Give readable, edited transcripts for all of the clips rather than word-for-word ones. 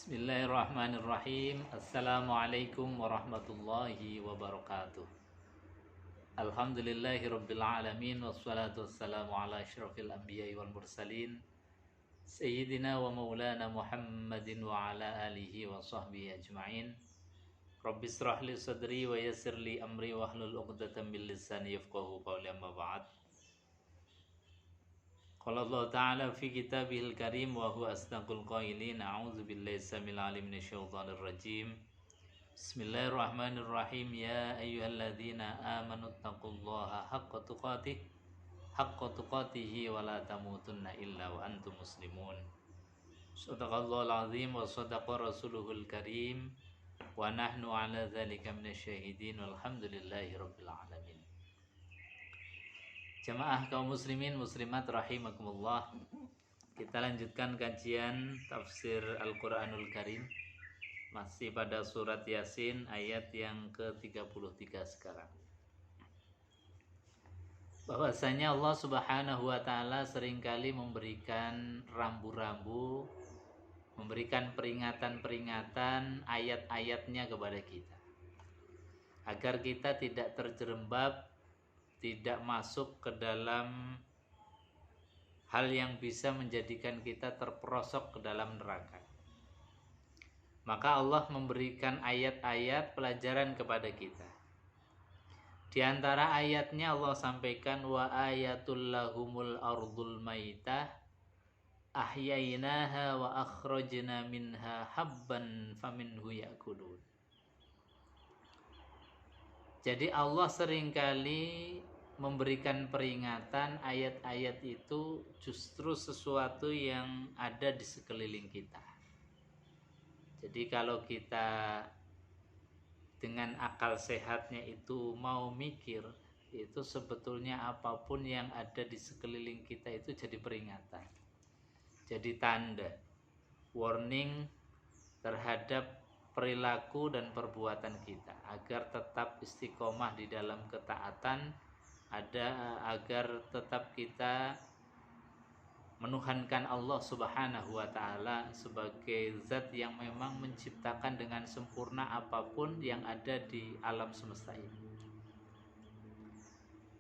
Bismillahirrahmanirrahim. Assalamualaikum warahmatullahi wabarakatuh. Alhamdulillahi rabbil alamin. Wassalatu wassalamu ala asyrafil anbiya'i wal mursalin Sayyidina wa maulana Muhammadin wa ala alihi wa sahbihi ajma'in. Rabbi israh li sadri wa yassir li amri wa hlul 'uqdatam min lisani yafqahu qawli, amma ba'd. Qala Allah Ta'ala fi kitabihil karim wa huwa asdaqul qailin. A'udzu billahi samil alim minasyaitonir rajim. Bismillahirrahmanirrahim. Ya ayyuhalladzina amanu taqullaha haqqa tuqatihi wa la tamutunna illa wa antum muslimun. Shadaqallahul azim wa shadaqa rasuluhul karim wa nahnu ala dzalika minasyahidin walhamdulillahi rabbil alamin. Jamaah kaum muslimin muslimat rahimakumullah. Kita lanjutkan kajian tafsir Al-Qur'anul Karim. Masih pada surat Yasin ayat yang ke-33 sekarang. Bahwasanya Allah Subhanahu wa taala seringkali memberikan rambu-rambu, memberikan peringatan-peringatan ayat-ayatnya kepada kita, agar kita tidak terjerembab, tidak masuk ke dalam hal yang bisa menjadikan kita terperosok ke dalam neraka. Maka Allah memberikan ayat-ayat pelajaran kepada kita. Di antara ayatnya Allah sampaikan, wa ayatul lahumul ardul maitah ahyainaha wa akhrajna minha habban faminhu yakulun. Jadi Allah seringkali memberikan peringatan, ayat-ayat itu justru sesuatu yang ada di sekeliling kita. Jadi kalau kita dengan akal sehatnya itu mau mikir, itu sebetulnya apapun yang ada di sekeliling kita itu jadi peringatan, jadi tanda, warning terhadap perilaku dan perbuatan kita, agar tetap istiqomah di dalam ketaatan, agar tetap kita menuhankan Allah Subhanahu wa taala sebagai zat yang memang menciptakan dengan sempurna apapun yang ada di alam semesta ini.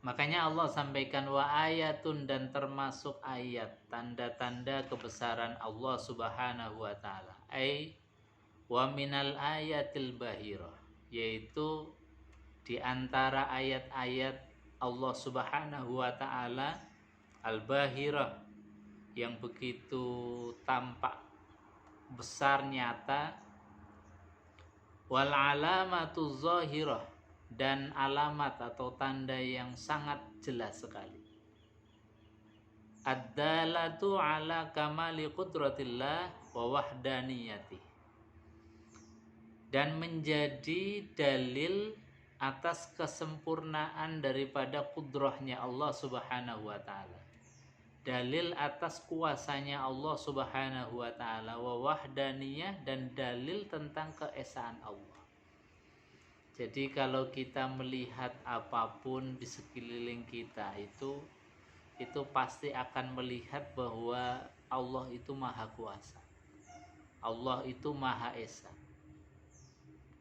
Makanya Allah sampaikan wa ayatun, dan termasuk ayat, tanda-tanda kebesaran Allah Subhanahu wa taala. Wa minal ayatil bahirah, yaitu di antara ayat-ayat Allah Subhanahu wa taala al-bahirah, yang begitu tampak besar nyata, wal alamatu zahirah, dan alamat atau tanda yang sangat jelas sekali, ad-dalatu ala kamali qudratillah wa wahdaniyati, dan menjadi dalil atas kesempurnaan daripada kudrahnya Allah Subhanahu wa taala, dalil atas kuasanya Allah Subhanahu wa taala, wa wahdaniyah, dan dalil tentang keesaan Allah. Jadi kalau kita melihat apapun di sekeliling kita itu pasti akan melihat bahwa Allah itu maha kuasa, Allah itu maha esa.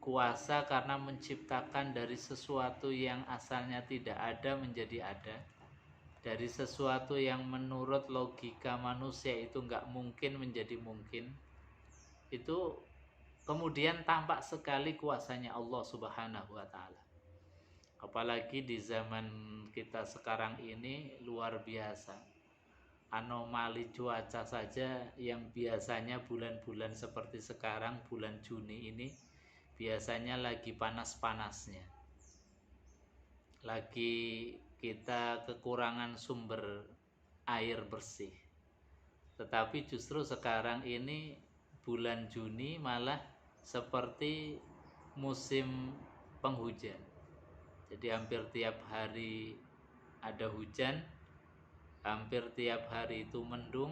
Kuasa karena menciptakan dari sesuatu yang asalnya tidak ada menjadi ada, dari sesuatu yang menurut logika manusia itu nggak mungkin menjadi mungkin. Itu kemudian tampak sekali kuasanya Allah Subhanahu wa taala. Apalagi di zaman kita sekarang ini luar biasa. Anomali cuaca saja yang biasanya bulan-bulan seperti sekarang, bulan Juni ini biasanya lagi panas-panasnya, lagi kita kekurangan sumber air bersih. Tetapi justru sekarang ini bulan Juni malah seperti musim penghujan. Jadi hampir tiap hari ada hujan, hampir tiap hari itu mendung.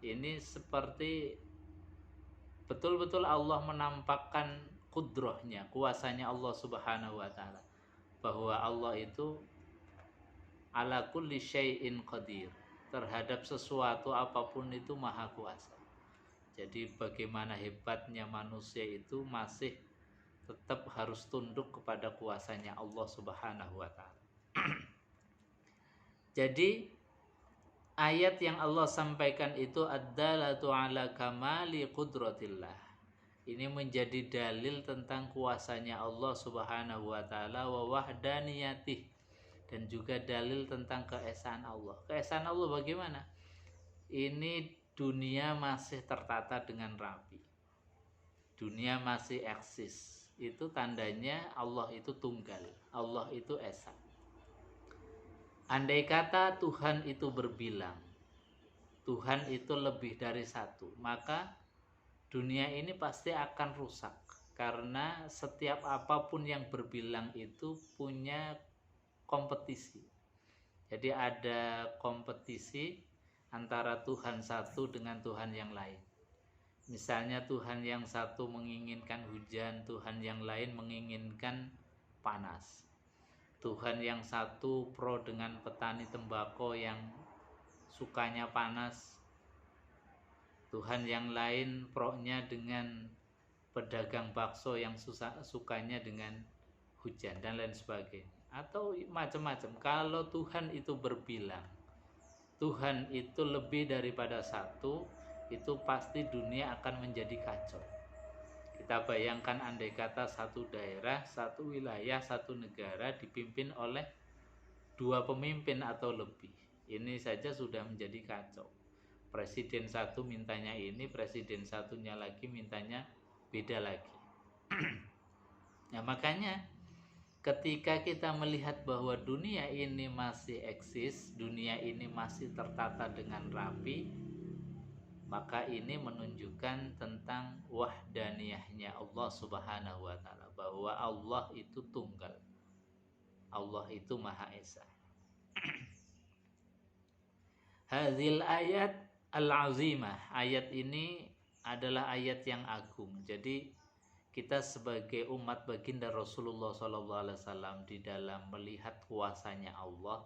Ini seperti betul-betul Allah menampakkan kudrahnya, kuasanya Allah Subhanahu wa taala, bahwa Allah itu ala kulli syai'in qadir, terhadap sesuatu apapun itu maha kuasa. Jadi bagaimana hebatnya manusia itu masih tetap harus tunduk kepada kuasanya Allah Subhanahu wa taala. Jadi ayat yang Allah sampaikan itu ad-dalatu ala kamali qudratillah. Ini menjadi dalil tentang kuasanya Allah Subhanahu wa taala wa wahdaniyatih, dan juga dalil tentang keesaan Allah. Keesaan Allah bagaimana? Ini dunia masih tertata dengan rapi. Dunia masih eksis. Itu tandanya Allah itu tunggal. Allah itu esa. Andai kata Tuhan itu berbilang, Tuhan itu lebih dari satu, maka dunia ini pasti akan rusak. Karena setiap apapun yang berbilang itu punya kompetisi. Jadi ada kompetisi antara Tuhan satu dengan Tuhan yang lain. Misalnya Tuhan yang satu menginginkan hujan, Tuhan yang lain menginginkan panas. Tuhan yang satu pro dengan petani tembakau yang sukanya panas. Tuhan yang lain pro-nya dengan pedagang bakso yang sukanya dengan hujan dan lain sebagainya. Atau macam-macam. Kalau Tuhan itu berbilang, Tuhan itu lebih daripada satu, itu pasti dunia akan menjadi kacau. Kita bayangkan andai kata satu daerah, satu wilayah, satu negara dipimpin oleh dua pemimpin atau lebih. Ini saja sudah menjadi kacau. Presiden satu mintanya ini, presiden satunya lagi mintanya beda lagi. Nah, makanya ketika kita melihat bahwa dunia ini masih eksis, dunia ini masih tertata dengan rapi, maka ini menunjukkan tentang wahdaniyahnya Allah Subhanahu wa taala, bahwa Allah itu tunggal. Allah itu Maha Esa. Hadzal ayat al-azimah. Ayat ini adalah ayat yang agung. Jadi kita sebagai umat baginda Rasulullah SAW di dalam melihat kuasanya Allah,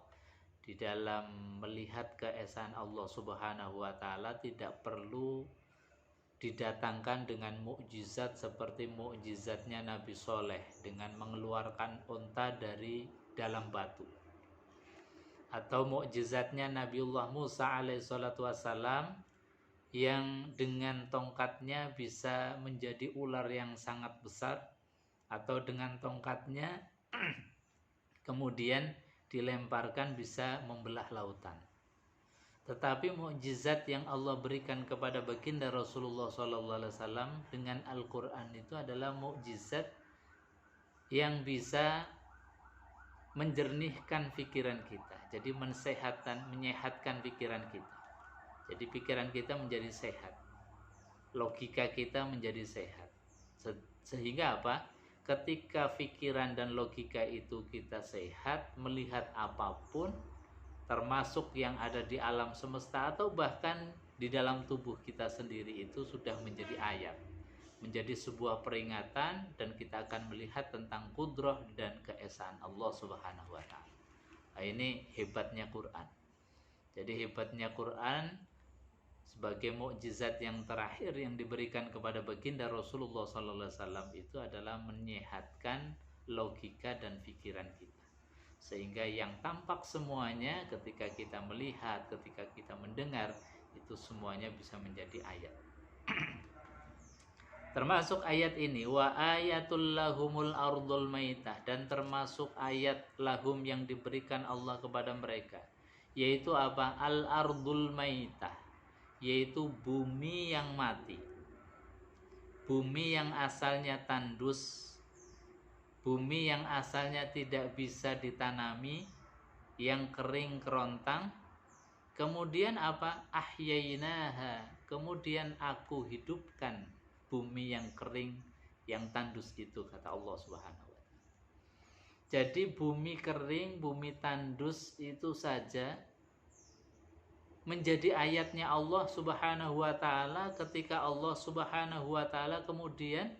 di dalam melihat keesaan Allah Subhanahu wa taala, tidak perlu didatangkan dengan mukjizat seperti mukjizatnya Nabi Soleh dengan mengeluarkan unta dari dalam batu, atau mukjizatnya Nabiullah Musa alaihissalatu wassalam yang dengan tongkatnya bisa menjadi ular yang sangat besar, atau dengan tongkatnya kemudian dilemparkan bisa membelah lautan. Tetapi mukjizat yang Allah berikan kepada baginda Rasulullah SAW dengan Al-Quran itu adalah mukjizat yang bisa menjernihkan pikiran kita. Jadi menyehatkan pikiran kita. Jadi pikiran kita menjadi sehat, logika kita menjadi sehat. Sehingga apa? Ketika pikiran dan logika itu kita sehat, melihat apapun, termasuk yang ada di alam semesta atau bahkan di dalam tubuh kita sendiri, itu sudah menjadi ayat, menjadi sebuah peringatan, dan kita akan melihat tentang kudrah dan keesaan Allah Subhanahu wa taala. Nah, ini hebatnya Quran. Jadi hebatnya Quran sebagai mukjizat yang terakhir yang diberikan kepada baginda Rasulullah SAW itu adalah menyehatkan logika dan pikiran kita, sehingga yang tampak semuanya ketika kita melihat, ketika kita mendengar, itu semuanya bisa menjadi ayat. Termasuk ayat ini, wa ayatul lahumul ardul maitah, dan termasuk ayat lahum yang diberikan Allah kepada mereka, yaitu apa? Al ardul maitah, yaitu bumi yang mati, bumi yang asalnya tandus, bumi yang asalnya tidak bisa ditanami, yang kering kerontang. Kemudian apa? Ahyainaha, kemudian aku hidupkan bumi yang kering, yang tandus itu, kata Allah Subhanahu wa taala. Jadi bumi kering, bumi tandus itu saja menjadi ayatnya Allah Subhanahu wa taala, ketika Allah Subhanahu wa taala kemudian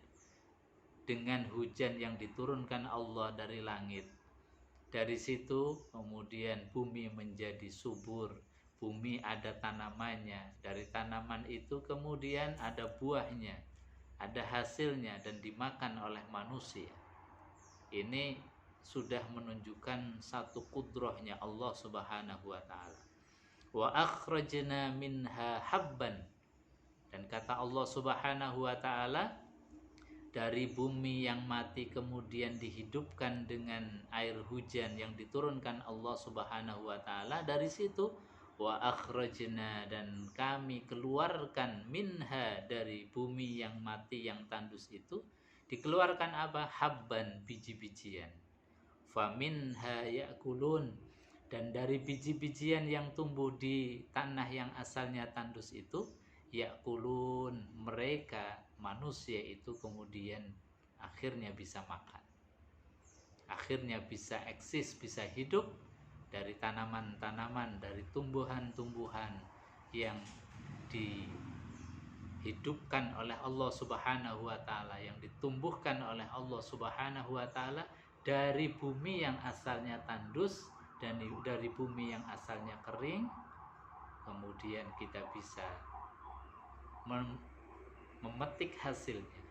dengan hujan yang diturunkan Allah dari langit, dari situ kemudian bumi menjadi subur, bumi ada tanamannya, dari tanaman itu kemudian ada buahnya, ada hasilnya dan dimakan oleh manusia. Ini sudah menunjukkan satu kudrahnya Allah Subhanahu wa taala. Wa akhrajna minha habban, dan kata Allah Subhanahu wa taala, dari bumi yang mati kemudian dihidupkan dengan air hujan yang diturunkan Allah Subhanahu wa taala. Dari situ wa akhrajna, dan kami keluarkan minha, dari bumi yang mati yang tandus itu dikeluarkan apa? Habban, biji-bijian. Faminha ya'kulun, dan dari biji-bijian yang tumbuh di tanah yang asalnya tandus itu, ya'kulun, mereka manusia itu kemudian akhirnya bisa makan, akhirnya bisa eksis, bisa hidup dari tanaman-tanaman, dari tumbuhan-tumbuhan yang dihidupkan oleh Allah Subhanahu wa taala, yang ditumbuhkan oleh Allah Subhanahu wa taala dari bumi yang asalnya tandus dan dari bumi yang asalnya kering. Kemudian kita bisa memetik hasilnya,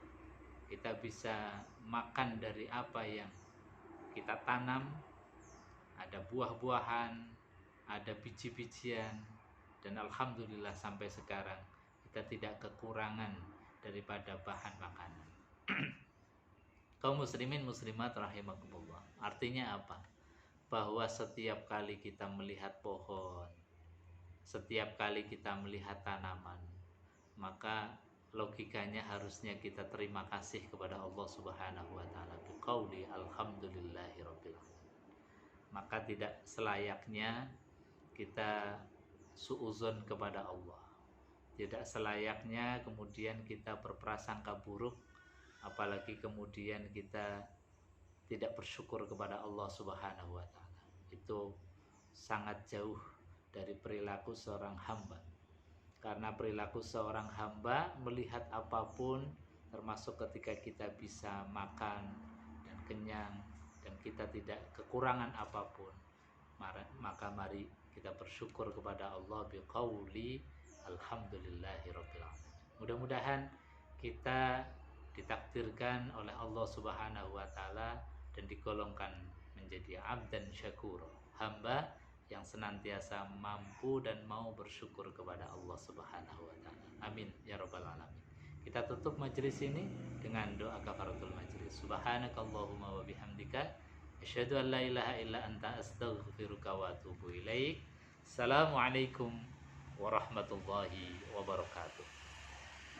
kita bisa makan dari apa yang kita tanam. Ada buah-buahan, ada biji-bijian, dan alhamdulillah sampai sekarang kita tidak kekurangan daripada bahan makanan. Kaum muslimin muslimat rahimakumullah. Artinya apa? Bahwa setiap kali kita melihat pohon, setiap kali kita melihat tanaman, maka logikanya harusnya kita terima kasih kepada Allah Subhanahu wa taala biqauli alhamdulillahirabbil alamin. Maka tidak selayaknya kita suuzon kepada Allah. Tidak selayaknya kemudian kita berprasangka buruk, apalagi kemudian kita tidak bersyukur kepada Allah Subhanahu wa taala. Itu sangat jauh dari perilaku seorang hamba. Karena perilaku seorang hamba melihat apapun, termasuk ketika kita bisa makan dan kenyang dan kita tidak kekurangan apapun, maka mari kita bersyukur kepada Allah biqauli alhamdulillahirabbil alamin. Mudah-mudahan kita ditakdirkan oleh Allah Subhanahu wa taala dan digolongkan menjadi abdan syakur, hamba yang senantiasa mampu dan mau bersyukur kepada Allah Subhanahu wa taala. Amin ya rabbal alamin. Kita tutup majelis ini dengan doa kafaratul majelis. Subhanakallahumma wa bihamdika asyhadu an la ilaha illa anta astaghfiruka wa atubu ilaik. Assalamualaikum warahmatullahi wabarakatuh.